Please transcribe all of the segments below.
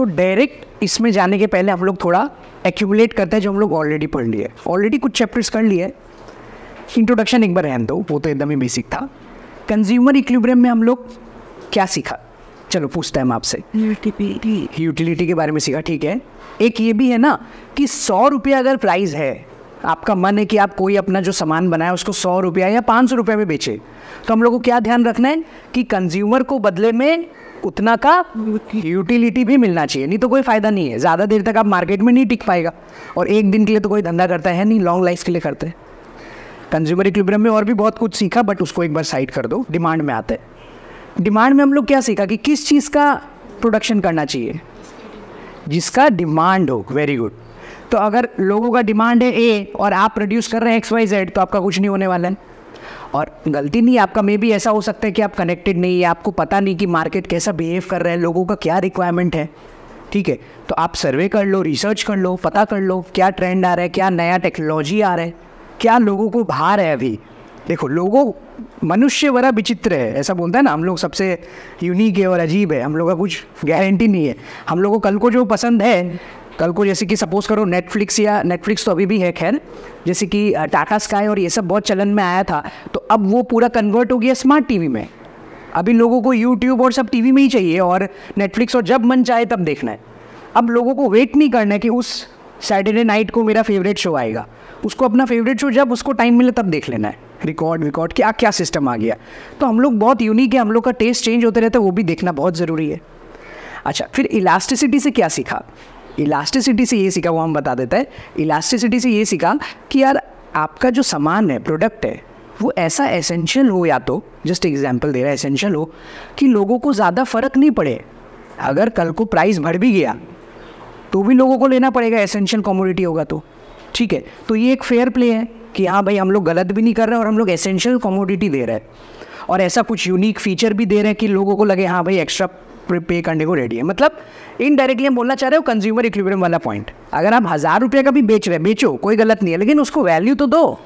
तो डायरेक्ट इसमें जाने के पहले हम लोग थोड़ा एक्यूमुलेट करते हैं जो हम लोग ऑलरेडी पढ़ लिए, ऑलरेडी कुछ चैप्टर्स कर लिए। इंट्रोडक्शन एक बार रहने दो, वो तो एकदम ही बेसिक था। कंज्यूमर इक्विलिब्रियम में हम लोग क्या सीखा, चलो पूछते हैं हम आपसे। यूटिलिटी के बारे में सीखा, ठीक है। एक ये भी है ना कि 100 रुपया अगर प्राइस है, आपका मन है कि आप कोई अपना जो सामान बनाए उसको 100 रुपया या 500 रुपये में बेचे, तो हम लोग को क्या ध्यान रखना है कि कंज्यूमर को बदले में उतना का यूटिलिटी भी मिलना चाहिए, नहीं तो कोई फ़ायदा नहीं है। ज़्यादा देर तक आप मार्केट में नहीं टिक पाएगा, और एक दिन के लिए तो कोई धंधा करता है नहीं, लॉन्ग लाइफ के लिए करते हैं। कंज्यूमर इक्विलिब्रियम में और भी बहुत कुछ सीखा, बट उसको एक बार साइड कर दो। डिमांड में आते हैं। डिमांड में हम लोग क्या सीखा कि किस चीज़ का प्रोडक्शन करना चाहिए, जिसका डिमांड हो। Very good. तो अगर लोगों का डिमांड है ए और आप प्रोड्यूस कर रहे हैं XYZ, तो आपका कुछ नहीं होने वाला है। और गलती नहीं आपका, मे भी ऐसा हो सकता है कि आप कनेक्टेड नहीं है, आपको पता नहीं कि मार्केट कैसा बिहेव कर रहा है, लोगों का क्या रिक्वायरमेंट है, ठीक है। तो आप सर्वे कर लो, रिसर्च कर लो, पता कर लो क्या ट्रेंड आ रहा है, क्या नया टेक्नोलॉजी आ रहा है, क्या लोगों को भार है। अभी देखो, लोगों मनुष्य बड़ा विचित्र है, ऐसा बोलता है ना, हम लोग सबसे यूनिक है और अजीब है, हम लोग का कुछ गारंटी नहीं है। हम लोगों को कल को जो पसंद है, कल को जैसे कि सपोज करो नेटफ्लिक्स, या नेटफ्लिक्स तो अभी भी है खैर, जैसे कि टाटा स्काई और ये सब बहुत चलन में आया था, तो अब वो पूरा कन्वर्ट हो गया स्मार्ट टीवी में। अभी लोगों को यूट्यूब और सब टीवी में ही चाहिए, और नेटफ्लिक्स और जब मन चाहे तब देखना है। अब लोगों को वेट नहीं करना है कि उस सैटरडे नाइट को मेरा फेवरेट शो आएगा, उसको अपना फेवरेट शो जब उसको टाइम मिले तब देख लेना है। रिकॉर्ड क्या क्या सिस्टम आ गया। तो हम लोग बहुत यूनिक है, हम लोग का टेस्ट चेंज होते रहता है, वो भी देखना बहुत ज़रूरी है। अच्छा, फिर इलास्टिसिटी से क्या सीखा? इलास्टिसिटी से ये सीखा, वो हम बता देते हैं। इलास्टिसिटी से ये सीखा कि यार आपका जो सामान है, प्रोडक्ट है, वो ऐसा एसेंशियल हो, या तो जस्ट एग्जांपल दे रहा है, एसेंशियल हो कि लोगों को ज़्यादा फ़र्क नहीं पड़े। अगर कल को प्राइस बढ़ भी गया तो भी लोगों को लेना पड़ेगा, एसेंशियल कमोडिटी होगा तो, ठीक है। तो ये एक फेयर प्ले है कि हाँ भाई, हम लोग गलत भी नहीं कर रहे और हम लोग एसेंशियल कमोडिटी दे रहे हैं, और ऐसा कुछ यूनिक फीचर भी दे रहे हैं कि लोगों को लगे हाँ भाई एक्स्ट्रा पे करने को रेडी है। मतलब इनडायरेक्टली हम बोलना चाह रहे हो कंज्यूमर इक्विलिब्रियम वाला पॉइंट। अगर आप 1000 रुपये का भी बेच रहे हैं, बेचो, कोई गलत नहीं है, लेकिन उसको वैल्यू तो दो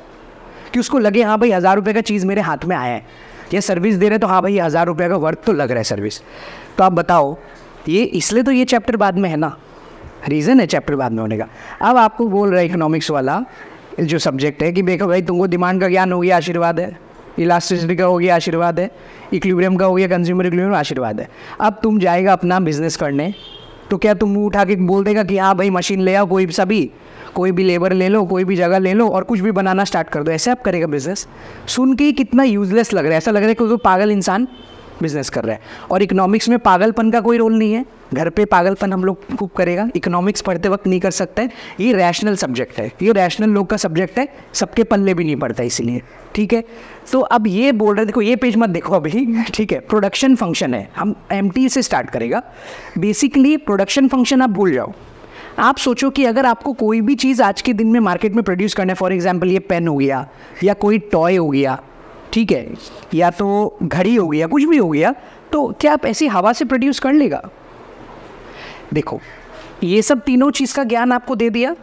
कि उसको लगे हाँ भाई 1000 रुपये का चीज़ मेरे हाथ में आया है, ये सर्विस दे रहे तो हाँ भाई 1000 रुपये का वर्थ तो लग रहा है सर्विस। तो आप बताओ, ये इसलिए तो ये चैप्टर बाद में है ना, रीज़न है चैप्टर बाद में होने का। अब आपको बोल रहा है इकोनॉमिक्स वाला जो सब्जेक्ट है कि देखो भाई, तुमको डिमांड का ज्ञान हो गया, आशीर्वाद है, इलास्टिसिटी का हो गया, आशीर्वाद है, इक्विलिब्रियम का हो गया, कंज्यूमर इक्विलिब्रियम, आशीर्वाद है। अब तुम जाएगा अपना बिजनेस करने, तो क्या तुम मुँह उठा के बोल देगा कि हाँ भाई मशीन ले आओ, कोई भी लेबर ले लो, कोई भी जगह ले लो और कुछ भी बनाना स्टार्ट कर दो, ऐसे आप करेगा बिजनेस? सुन के ही कितना यूजलेस लग रहा है, ऐसा लग रहा है कि कोई पागल इंसान बिजनेस कर रहा है। और इकोनॉमिक्स में पागलपन का कोई रोल नहीं है, घर पे पागलपन हम लोग खूब करेगा, इकोनॉमिक्स पढ़ते वक्त नहीं कर सकते। ये रैशनल सब्जेक्ट है, ये रैशनल लोग का सब्जेक्ट है, सबके पल्ले भी नहीं पड़ता इसीलिए, ठीक है। तो अब ये बोल रहे, देखो ये पेज मत देखो अभी, ठीक है। प्रोडक्शन फंक्शन है, हम MT से स्टार्ट करेगा। बेसिकली प्रोडक्शन फंक्शन आप भूल जाओ। आप सोचो कि अगर आपको कोई भी चीज़ आज के दिन में मार्केट में प्रोड्यूस करना है, फॉर एग्जाम्पल ये पेन हो गया या कोई टॉय हो गया, ठीक है, या तो घड़ी हो गया, कुछ भी हो गया, तो क्या आप ऐसी हवा से प्रोड्यूस कर लेगा? देखो, ये सब तीनों चीज़ का ज्ञान आपको दे दिया।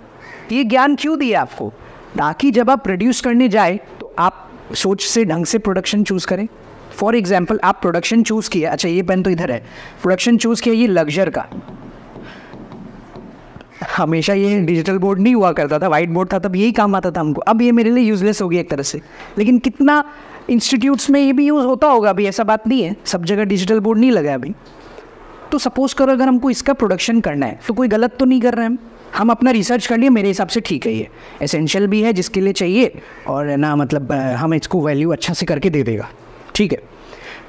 ये ज्ञान क्यों दिया आपको? ताकि जब आप प्रोड्यूस करने जाए तो आप सोच से ढंग से प्रोडक्शन चूज़ करें। फॉर एग्जाम्पल आप प्रोडक्शन चूज़ किया, अच्छा ये पेन तो इधर है, प्रोडक्शन चूज़ किया ये लग्जर का। हमेशा ये डिजिटल बोर्ड नहीं हुआ करता था, वाइट बोर्ड था, तब यही काम आता था हमको। अब ये मेरे लिए यूजलेस हो गया एक तरह से, लेकिन कितना इंस्टीट्यूट्स में ये भी यूज़ होता होगा, अभी ऐसा बात नहीं है, सब जगह डिजिटल बोर्ड नहीं लगा अभी। तो सपोज़ करो अगर हमको इसका प्रोडक्शन करना है तो कोई गलत तो नहीं कर रहे हैं हम अपना रिसर्च कर लिए, मेरे हिसाब से ठीक है, ये एसेंशियल भी है जिसके लिए चाहिए, और ना मतलब हम इसको वैल्यू अच्छा से करके दे देगा, ठीक है।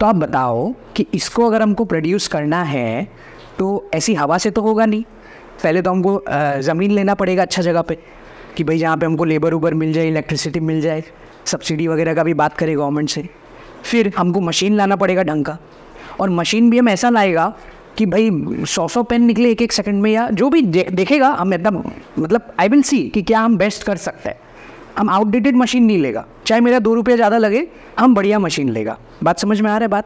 तो आप बताओ कि इसको अगर हमको प्रोड्यूस करना है तो ऐसी हवा से तो होगा नहीं। पहले तो हमको ज़मीन लेना पड़ेगा अच्छा जगह पे, कि भाई जहाँ पे हमको लेबर उबर मिल जाए, इलेक्ट्रिसिटी मिल जाए, सब्सिडी वगैरह का भी बात करें गवर्नमेंट से। फिर हमको मशीन लाना पड़ेगा ढंग का, और मशीन भी हम ऐसा लाएगा कि भाई 100 पेन निकले एक सेकंड में, या जो भी देखेगा हम एकदम, मतलब आई विल सी कि क्या हम बेस्ट कर सकते हैं। हम आउटडेटेड मशीन नहीं लेगा, चाहे मेरा 2 रुपये ज़्यादा लगे, हम बढ़िया मशीन लेगा। बात समझ में आ रहा है बात?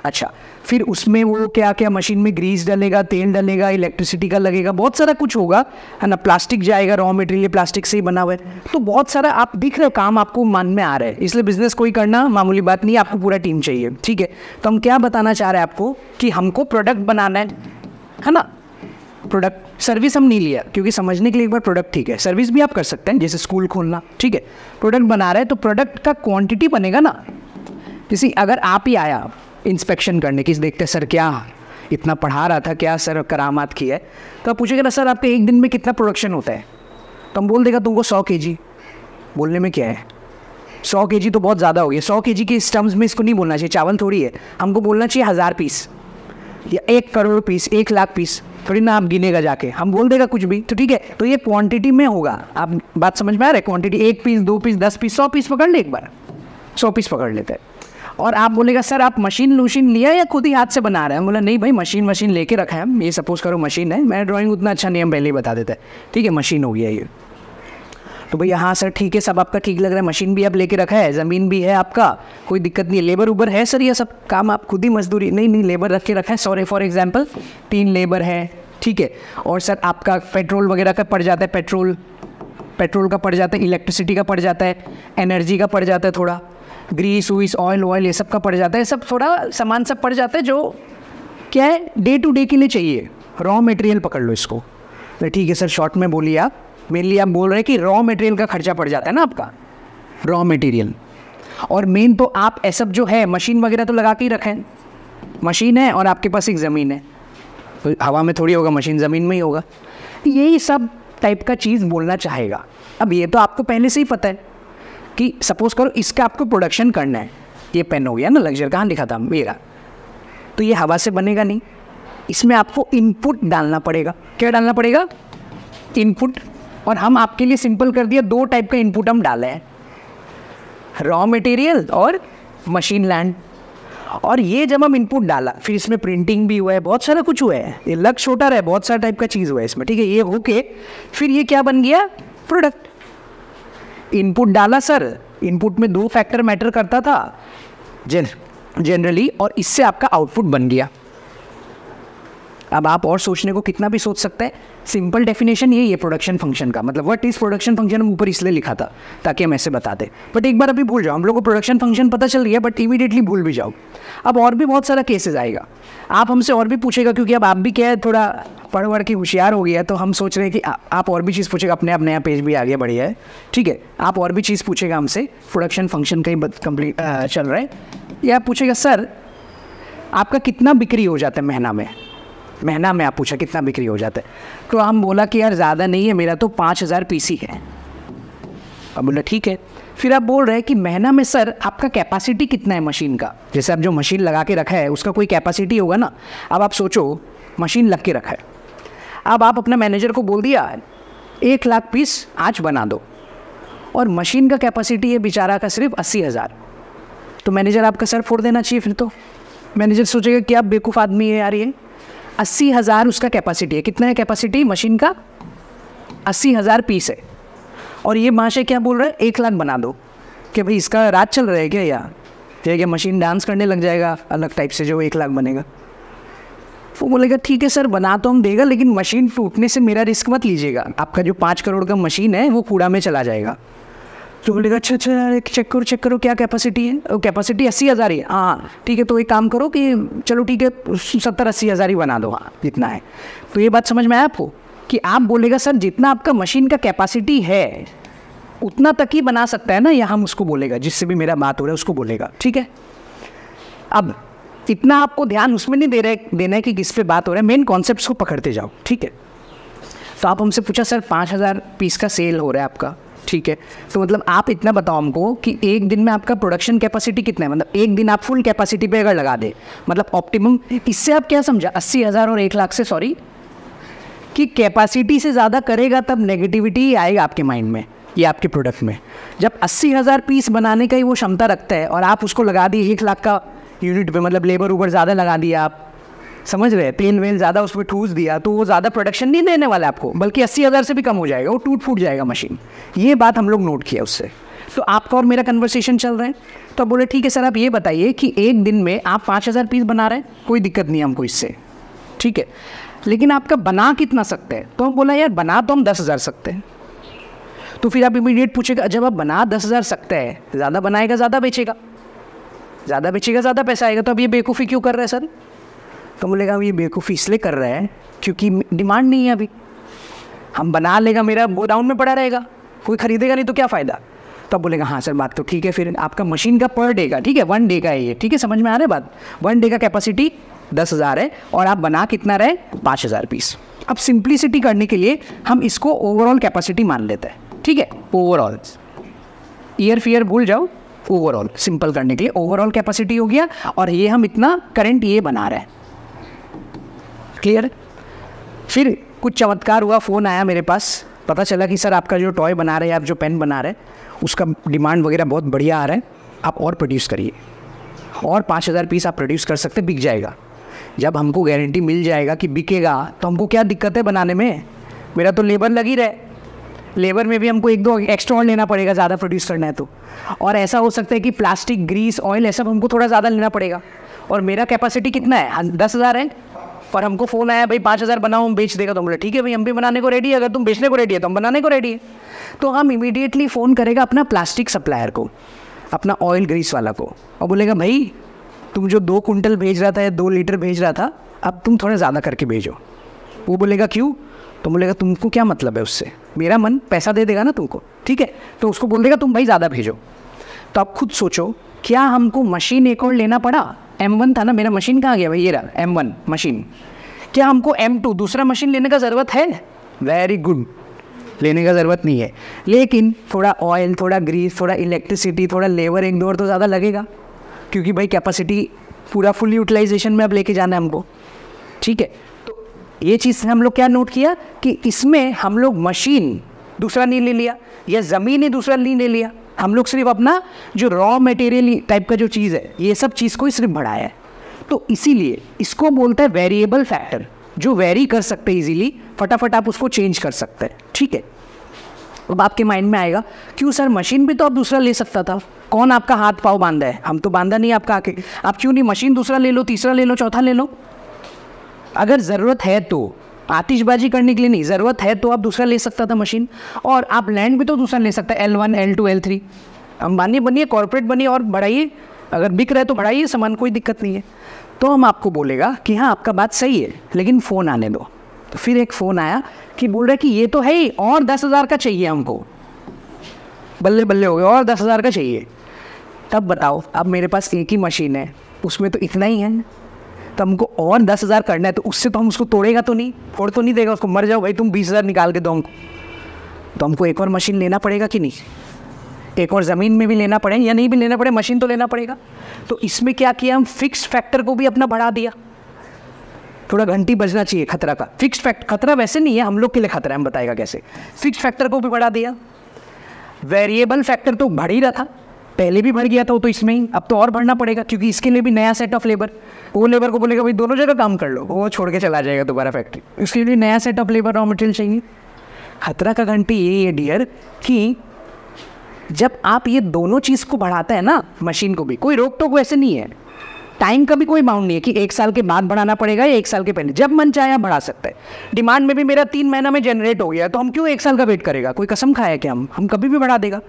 अच्छा, फिर उसमें वो क्या क्या मशीन में ग्रीस डलेगा, तेल डलेगा, इलेक्ट्रिसिटी का लगेगा, बहुत सारा कुछ होगा, है ना। प्लास्टिक जाएगा, रॉ मटेरियल प्लास्टिक से ही बना हुआ है, तो बहुत सारा आप दिख रहे हो काम आपको मन में आ रहा है। इसलिए बिजनेस कोई करना मामूली बात नहीं है, आपको पूरा टीम चाहिए, ठीक है। तो हम क्या बताना चाह रहे हैं आपको कि हमको प्रोडक्ट बनाना है ना। प्रोडक्ट सर्विस हम नहीं लिया, क्योंकि समझने के लिए एक बार प्रोडक्ट ठीक है, सर्विस भी आप कर सकते हैं, जैसे स्कूल खोलना, ठीक है। प्रोडक्ट बना रहे हैं तो प्रोडक्ट का क्वांटिटी बनेगा ना। जैसे अगर आप ही आया इंस्पेक्शन करने की, देखते सर क्या इतना पढ़ा रहा था, क्या सर करामात की है, तो आप पूछेगा ना सर आपके एक दिन में कितना प्रोडक्शन होता है, तो हम बोल देगा तुमको 100 kg। बोलने में क्या है, 100 kg तो बहुत ज़्यादा हो गया। 100 kg के इस टर्म्स में इसको नहीं बोलना चाहिए, चावल थोड़ी है, हमको बोलना चाहिए 1000 पीस या 1 करोड़ पीस, 1 लाख पीस, थोड़ी ना आप गिनेगा जाके, हम बोल देगा कुछ भी, तो ठीक है। तो ये क्वांटिटी में होगा, आप बात समझ में आ रहा है, quantity 1 piece, 2 piece, 10 piece, 100 piece पकड़ ले, एक बार 100 पीस पकड़ लेते हैं। और आप बोलेगा सर आप मशीन लिया या खुद ही हाथ से बना रहे हैं, बोला नहीं भाई मशीन लेके रखा है हम, ये सपोज करो मशीन है, मैं ड्राइंग उतना अच्छा नहीं, हम पहले ही बता देते हैं, ठीक है मशीन हो गया ये। तो भैया हाँ सर ठीक है, सब आपका ठीक लग रहा है, मशीन भी आप लेके रखा है, ज़मीन भी है आपका, कोई दिक्कत नहीं है, लेबर उबर है सर, ये सब काम आप खुद ही मजदूरी, नहीं लेबर रख के रखा है, सॉरी फॉर एग्जांपल 3 लेबर है, ठीक है। और सर आपका पेट्रोल वगैरह का पड़ जाता है, पेट्रोल का पड़ जाता है, इलेक्ट्रिसिटी का पड़ जाता है, एनर्जी का पड़ जाता है, थोड़ा ग्रीस वूस ऑयल ये सब का पड़ जाता है, सब थोड़ा सामान सब पड़ जाता है जो क्या है डे टू डे के लिए चाहिए, रॉ मटेरियल पकड़ लो इसको। तो ठीक है सर, शॉर्ट में बोलिए आप, मेनली आप बोल रहे हैं कि रॉ मटेरियल का खर्चा पड़ जाता है ना आपका, रॉ मटेरियल। और मेन तो आप ऐसा जो है मशीन वगैरह तो लगा के ही रखें, मशीन है और आपके पास एक ज़मीन है, तो हवा में थोड़ी होगा, मशीन ज़मीन में ही होगा, यही सब टाइप का चीज़ बोलना चाहेगा। अब ये तो आपको पहले से ही पता है कि सपोज़ करो इसका आपको प्रोडक्शन करना है, ये पेन हो गया ना लग्जर, कहाँ लिखा था मेरा, तो ये हवा से बनेगा नहीं, इसमें आपको इनपुट डालना पड़ेगा। क्या डालना पड़ेगा, इनपुट। और हम आपके लिए सिंपल कर दिया, 2 टाइप का इनपुट हम डाले हैं, रॉ मटेरियल और मशीन लैंड। और ये जब हम इनपुट डाला, फिर इसमें प्रिंटिंग भी हुआ है, बहुत सारा कुछ हुआ है, ये लग छोटा रहा है, बहुत सारा टाइप का चीज़ हुआ है इसमें, ठीक है। ये होके फिर ये क्या बन गया, प्रोडक्ट। इनपुट डाला सर, इनपुट में 2 फैक्टर मैटर करता था जनरली, और इससे आपका आउटपुट बन गया। अब आप और सोचने को कितना भी सोच सकते हैं, सिंपल डेफिनेशन यही है प्रोडक्शन फंक्शन का, मतलब व्हाट इज प्रोडक्शन फंक्शन हम ऊपर इसलिए लिखा था ताकि हम ऐसे बताते, बट एक बार अभी भूल जाओ, हम लोग को प्रोडक्शन फंक्शन पता चल गया, बट इमीडिएटली भूल भी जाओ। अब और भी बहुत सारा केसेस आएगा, आप हमसे और भी पूछेगा, क्योंकि अब आप भी क्या है थोड़ा पढ़ के होशियार हो गया, तो हम सोच रहे हैं कि आप और भी चीज़ पूछेगा, अपने आप नया पेज भी आ गया, बढ़िया है, ठीक है। आप और भी चीज़ पूछेगा हमसे, प्रोडक्शन फंक्शन का ही कंप्लीट चल रहा है, या पूछेगा सर आपका कितना बिक्री हो जाता है महीना में आप पूछा कितना बिक्री हो जाता है, तो हम बोला कि यार ज़्यादा नहीं है, मेरा तो 5000 पीसी है। अब बोला ठीक है, फिर आप बोल रहे हैं कि महीना में सर आपका कैपेसिटी कितना है मशीन का, जैसे आप जो मशीन लगा के रखा है उसका कोई कैपेसिटी होगा ना। अब आप सोचो मशीन लग के रखा है, अब आप अपना मैनेजर को बोल दिया 1 लाख पीस आज बना दो, और मशीन का कैपेसिटी है बेचारा का सिर्फ 80,000, तो मैनेजर आपका सर फोड़ देना चाहिए। फिर तो मैनेजर सोचेगा कि आप बेवकूफ़ आदमी है यार, ये 80,000 उसका कैपेसिटी है, कितना है कैपेसिटी मशीन का, 80,000 पीस है, और ये महाशय क्या बोल रहा है 1 लाख बना दो, कि भाई इसका राज चल रहा है क्या, या मशीन डांस करने लग जाएगा अलग टाइप से जो 1 लाख बनेगा। वो बोलेगा ठीक है सर बना तो हम देगा, लेकिन मशीन फूटने से मेरा रिस्क मत लीजिएगा, आपका जो 5 करोड़ का मशीन है वो कूड़ा में चला जाएगा। तो बोलेगा अच्छा चेक करो क्या कैपेसिटी है, कैपेसिटी 80,000 ही है, हाँ ठीक है, तो एक काम करो कि चलो ठीक है 70-80 हज़ार ही बना दो, हाँ जितना है। तो ये बात समझ में आया आपको कि आप बोलेगा सर जितना आपका मशीन का कैपेसिटी है उतना तक ही बना सकता है ना, या हम उसको बोलेगा, जिससे भी मेरा बात हो रहा है उसको बोलेगा, ठीक है। अब इतना आपको ध्यान उसमें नहीं देना है कि किस पे बात हो रहा है, मेन कॉन्सेप्ट्स को पकड़ते जाओ, ठीक है। तो आप हमसे पूछा सर 5,000 पीस का सेल हो रहा है आपका, ठीक है, तो मतलब आप इतना बताओ हमको कि एक दिन में आपका प्रोडक्शन कैपेसिटी कितना है, मतलब एक दिन आप फुल कैपेसिटी पे अगर लगा दे, मतलब ऑप्टिमम, इससे आप क्या समझा 80,000 और 1 लाख से, सॉरी, कि कैपेसिटी से ज़्यादा करेगा तब नेगेटिविटी आएगा आपके माइंड में, ये आपके प्रोडक्ट में। जब 80,000 पीस बनाने का ही वो क्षमता रखता है और आप उसको लगा दिए 1 लाख का यूनिट पे, मतलब लेबर ऊबर ज़्यादा लगा दिया आप, समझ रहे हैं, तेल वेल ज़्यादा उसमें ठूस दिया, तो वो ज़्यादा प्रोडक्शन नहीं देने वाला आपको, बल्कि 80,000 से भी कम हो जाएगा, वो टूट फूट जाएगा मशीन। ये बात हम लोग नोट किया उससे। तो आपका और मेरा कन्वर्सेशन चल रहा है, तो बोले ठीक है सर आप ये बताइए कि एक दिन में आप 5,000 पीस बना रहे हैं, कोई दिक्कत नहीं हमको इससे, ठीक है, लेकिन आपका बना कितना सकते हैं, तो हम बोला यार बना तो हम 10,000 सकते हैं। तो फिर आप इमीडिएट पूछेगा जब आप बना 10,000 सकते हैं, ज़्यादा बनाएगा ज़्यादा बेचेगा, ज़्यादा पैसा आएगा, तो अब ये बेवकूफ़ी क्यों कर रहे हैं सर। तो बोलेगा ये बेवकूफ़ी इसलिए कर रहे हैं क्योंकि डिमांड नहीं है अभी, हम बना लेगा मेरा गोडाउन में पड़ा रहेगा, कोई खरीदेगा नहीं तो क्या फ़ायदा। तो बोलेगा हाँ सर बात तो ठीक है, फिर आपका मशीन का पर डे का, ठीक है 1 डे का है ये, ठीक है समझ में आ रहा है बात, 1 डे का कैपेसिटी 10,000 है और आप बना कितना रहे 5,000 पीस। अब सिंप्लिसिटी करने के लिए हम इसको ओवरऑल कैपेसिटी मान लेते हैं, ठीक है ओवरऑल, ईयर फियर भूल जाओ, ओवरऑल सिंपल करने के लिए ओवरऑल कैपेसिटी हो गया और ये हम इतना करंट ये बना रहे हैं, क्लियर। फिर कुछ चमत्कार हुआ, फ़ोन आया मेरे पास, पता चला कि सर आपका जो टॉय बना रहे हैं, आप जो पेन बना रहे हैं उसका डिमांड वगैरह बहुत बढ़िया आ रहा है, आप और प्रोड्यूस करिए और 5,000 पीस आप प्रोड्यूस कर सकते, बिक जाएगा। जब हमको गारंटी मिल जाएगा कि बिकेगा तो हमको क्या दिक्कत है बनाने में, मेरा तो लेबर लगी रहे, लेबर में भी हमको 1-2 एक्स्ट्रा और लेना पड़ेगा ज़्यादा प्रोड्यूस करना है तो। और ऐसा हो सकता है कि प्लास्टिक, ग्रीस, ऑयल ऐसा हमको थोड़ा ज़्यादा लेना पड़ेगा और मेरा कैपेसिटी कितना है 10,000 है और हमको फ़ोन आया भाई 5,000 बनाओ हम बेच देगा, तो बोले ठीक है भाई हम भी बनाने को रेडी है, अगर तुम बेचने को रेडी है तो हम बनाने को रेडी है। तो हम इमीडिएटली फ़ोन करेगा अपना प्लास्टिक सप्लायर को, अपना ऑयल ग्रीस वाला को, और बोलेगा भाई तुम जो 2 कुंटल भेज रहा था या 2 लीटर भेज रहा था अब तुम थोड़ा ज़्यादा करके भेजो। वो बोलेगा क्यों, तो बोलेगा तुमको क्या मतलब है उससे, मेरा मन पैसा दे देगा ना तुमको, ठीक है। तो उसको बोल देगा तुम भाई ज़्यादा भेजो। तो आप खुद सोचो क्या हमको मशीन एक और लेना पड़ा, M1 था ना मेरा, मशीन कहाँ गया भाई, ये रहा M1 मशीन, क्या हमको M2 दूसरा मशीन लेने का ज़रूरत है, वेरी गुड लेने का ज़रूरत नहीं है, लेकिन थोड़ा ऑयल, थोड़ा ग्रीस, थोड़ा इलेक्ट्रिसिटी, थोड़ा लेबर 1-2 और तो ज़्यादा लगेगा क्योंकि भाई कैपेसिटी पूरा फुल यूटिलाइजेशन में अब लेके जाना है हमको, ठीक है। तो ये चीज़ हम लोग क्या नोट किया कि इसमें हम लोग मशीन दूसरा नहीं ले लिया या ज़मीन ही दूसरा नहीं ले लिया, हम लोग सिर्फ अपना जो रॉ मटेरियल टाइप का जो चीज़ है ये सब चीज़ को ही सिर्फ बढ़ाया है। तो इसीलिए इसको बोलता है वेरिएबल फैक्टर, जो वेरी कर सकते हैं इजीली, फटाफट आप उसको चेंज कर सकते हैं, ठीक है। अब आपके माइंड में आएगा क्यों सर मशीन भी तो आप दूसरा ले सकता था, कौन आपका हाथ पाँव बांधा है, हम तो बांधा नहीं आपका आके, आप क्यों नहीं मशीन दूसरा ले लो, तीसरा ले लो, चौथा ले लो। अगर ज़रूरत है तो, आतिशबाजी करने के लिए नहीं, ज़रूरत है तो आप दूसरा ले सकता था मशीन, और आप लैंड भी तो दूसरा ले सकता है, L1, L2, L3, अंबानी बनिए, कॉर्पोरेट बनिए और बढ़ाइए, अगर बिक रहा है तो बढ़ाइए सामान, कोई दिक्कत नहीं है। तो हम आपको बोलेगा कि हाँ आपका बात सही है लेकिन फ़ोन आने दो। तो फिर एक फ़ोन आया कि बोल रहा है कि ये तो है ही और 10,000 का चाहिए हमको, बल्ले बल्ले हो गए और 10,000 का चाहिए। तब बताओ अब मेरे पास एक ही मशीन है उसमें तो इतना ही है, तो हमको और 10,000 करना है तो उससे तो हम उसको तोड़ेगा तो नहीं, फोड़ तो नहीं देगा उसको, मर जाओ भाई तुम 20,000 निकाल के दो हमको। तो हमको एक और मशीन लेना पड़ेगा कि नहीं, एक और ज़मीन में भी लेना पड़े या नहीं भी लेना पड़े, मशीन तो लेना पड़ेगा। तो इसमें क्या किया हम, फिक्स्ड फैक्टर को भी अपना बढ़ा दिया, थोड़ा घंटी बजना चाहिए खतरा का, फिक्स्ड फैक्टर, खतरा वैसे नहीं है हम लोग के लिए खतरा है, हम बताएगा कैसे, फिक्स्ड फैक्टर को भी बढ़ा दिया। वेरिएबल फैक्टर तो बढ़ ही रहा था, पहले भी बढ़ गया था वो तो इसमें ही, अब तो और बढ़ना पड़ेगा क्योंकि इसके लिए भी नया सेट ऑफ लेबर, वो लेबर को बोलेगा भाई दोनों जगह काम कर लो, वो छोड़ के चला जाएगा दोबारा फैक्ट्री, इसके लिए नया set of labour raw material चाहिए। खतरा का घंटी ये है डियर कि जब आप ये दोनों चीज़ को बढ़ाते हैं ना, मशीन को भी कोई रोक टोक वैसे नहीं है, टाइम का भी कोई बाउंड नहीं है कि 1 साल के बाद बढ़ाना पड़ेगा या 1 साल के पहले, जब मन चाहे आप बढ़ा सकते हैं। डिमांड में भी मेरा 3 महीना में जनरेट हो गया तो हम क्यों 1 साल का वेट करेगा, कोई कसम खाया क्या, हम कभी भी बढ़ा देगा।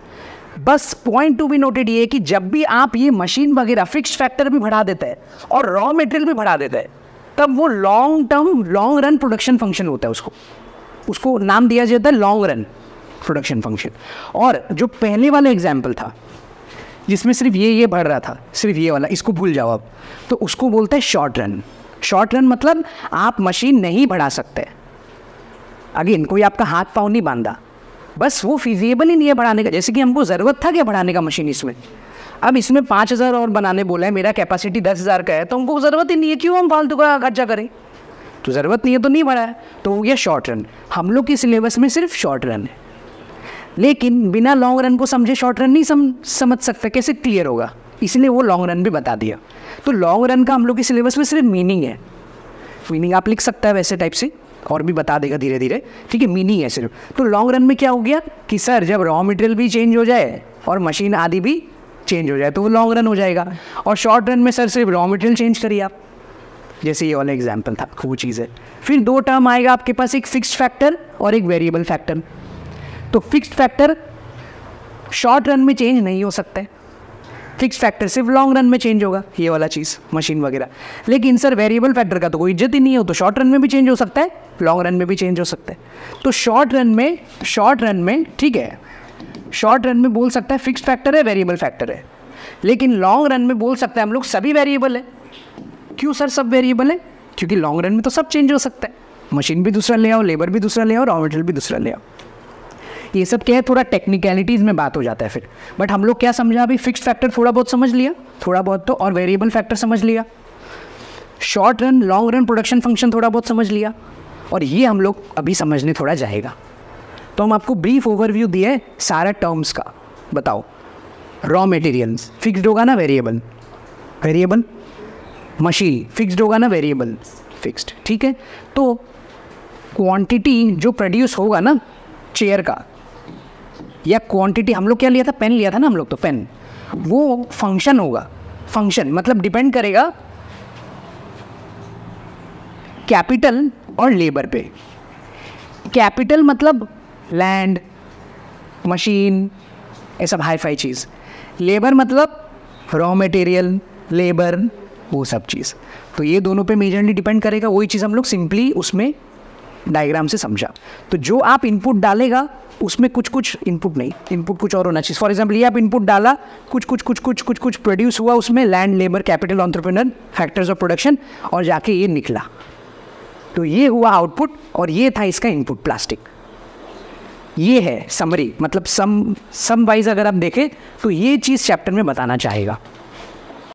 बस पॉइंट टू बी नोटेड ये है कि जब भी आप ये मशीन वगैरह फिक्स्ड फैक्टर भी बढ़ा देते हैं और रॉ मटेरियल भी बढ़ा देते हैं, तब वो long term long run production function होता है, उसको नाम दिया जाता है लॉन्ग रन प्रोडक्शन फंक्शन। और जो पहले वाला एग्जाम्पल था जिसमें सिर्फ ये बढ़ रहा था, सिर्फ ये वाला, इसको भूल जाओ अब, तो उसको बोलते हैं शॉर्ट रन। शॉर्ट रन मतलब आप मशीन नहीं बढ़ा सकते, अगेन कोई आपका हाथ पाँव नहीं बांधा, बस वो फिजिबल ही नहीं है बढ़ाने का। जैसे कि हमको ज़रूरत था क्या बढ़ाने का मशीन इसमें, अब इसमें 5,000 और बनाने बोला है, मेरा कैपेसिटी 10,000 का है, तो हमको ज़रूरत ही नहीं है, क्यों हम फालतू का खर्चा करें, तो ज़रूरत नहीं है तो नहीं बढ़ा है, तो हो गया शॉर्ट रन। हम लोग की सिलेबस में सिर्फ शॉर्ट रन है, लेकिन बिना लॉन्ग रन को समझे शॉर्ट रन नहीं समझ सकते, कैसे क्लियर होगा, इसलिए वो लॉन्ग रन भी बता दिया। तो लॉन्ग रन का हम लोग की सिलेबस में सिर्फ मीनिंग है, मीनिंग आप लिख सकता है वैसे टाइप से और भी बता देगा धीरे धीरे, ठीक है, मीनिंग है सिर्फ। तो लॉन्ग रन में क्या हो गया कि सर जब रॉ मटेरियल भी चेंज हो जाए और मशीन आदि भी चेंज हो जाए तो वो लॉन्ग रन हो जाएगा। और शॉर्ट रन में सर सिर्फ रॉ मटेरियल चेंज करिए आप, जैसे ये वाला एग्जाम्पल था, वो चीज़ है। फिर 2 टर्म आएगा आपके पास, एक फिक्स्ड फैक्टर और एक वेरिएबल फैक्टर। तो फिक्स्ड फैक्टर शॉर्ट रन में चेंज नहीं हो सकते, फिक्स फैक्टर सिर्फ लॉन्ग रन में चेंज होगा, ये वाला चीज़ मशीन वगैरह। लेकिन सर वेरिएबल फैक्टर का तो कोई इज्जत ही नहीं है, तो शॉर्ट रन में भी चेंज हो सकता है, लॉन्ग रन में भी चेंज हो सकता है। तो शॉर्ट रन में ठीक है, शॉर्ट रन में बोल सकता है फिक्स फैक्टर है, वेरिएबल फैक्टर है, लेकिन लॉन्ग रन में बोल सकते हैं हम लोग सभी वेरिएबल है। क्यों सर सब वेरिएबल है? क्योंकि लॉन्ग रन में तो सब चेंज हो सकता है, मशीन भी दूसरा ले आओ, लेबर भी दूसरा ले आओ, रॉ मटेरियल भी दूसरा ले आओ। ये सब क्या है, थोड़ा टेक्निकलिटीज़ में बात हो जाता है फिर। बट हम लोग क्या समझा अभी, फिक्स फैक्टर थोड़ा बहुत समझ लिया, थोड़ा बहुत तो, और वेरिएबल फैक्टर समझ लिया, short run long run production function थोड़ा बहुत समझ लिया, और ये हम लोग अभी समझने थोड़ा जाएगा। तो हम आपको ब्रीफ ओवरव्यू दिए सारा टर्म्स का। बताओ, रॉ मटेरियल्स फिक्स्ड होगा ना, वेरिएबल वेरिएबल, मशीन फिक्स्ड होगा ना, वेरिएबल फिक्स्ड, ठीक है। तो क्वांटिटी जो प्रोड्यूस होगा ना चेयर का, या क्वांटिटी हम लोग क्या लिया था, पेन लिया था ना हम लोग, तो पेन वो फंक्शन होगा। फंक्शन मतलब डिपेंड करेगा कैपिटल और लेबर पे। कैपिटल मतलब लैंड, मशीन, ये सब हाई फाई चीज़। लेबर मतलब रॉ मटेरियल, लेबर, वो सब चीज़। तो ये दोनों पे मेजरली डिपेंड करेगा। वही चीज़ हम लोग सिंपली उसमें डायग्राम से समझा। तो जो आप इनपुट डालेगा उसमें कुछ इनपुट नहीं, इनपुट कुछ और होना चाहिए। फॉर एग्जाम्पल ये आप इनपुट डाला, कुछ प्रोड्यूस हुआ उसमें, land, labour, capital, entrepreneur, factors of production, और जाके ये निकला। तो ये हुआ आउटपुट, और ये था इसका इनपुट प्लास्टिक। ये है समरी, मतलब सम वाइज अगर आप देखें तो ये चीज़ चैप्टर में बताना चाहेगा।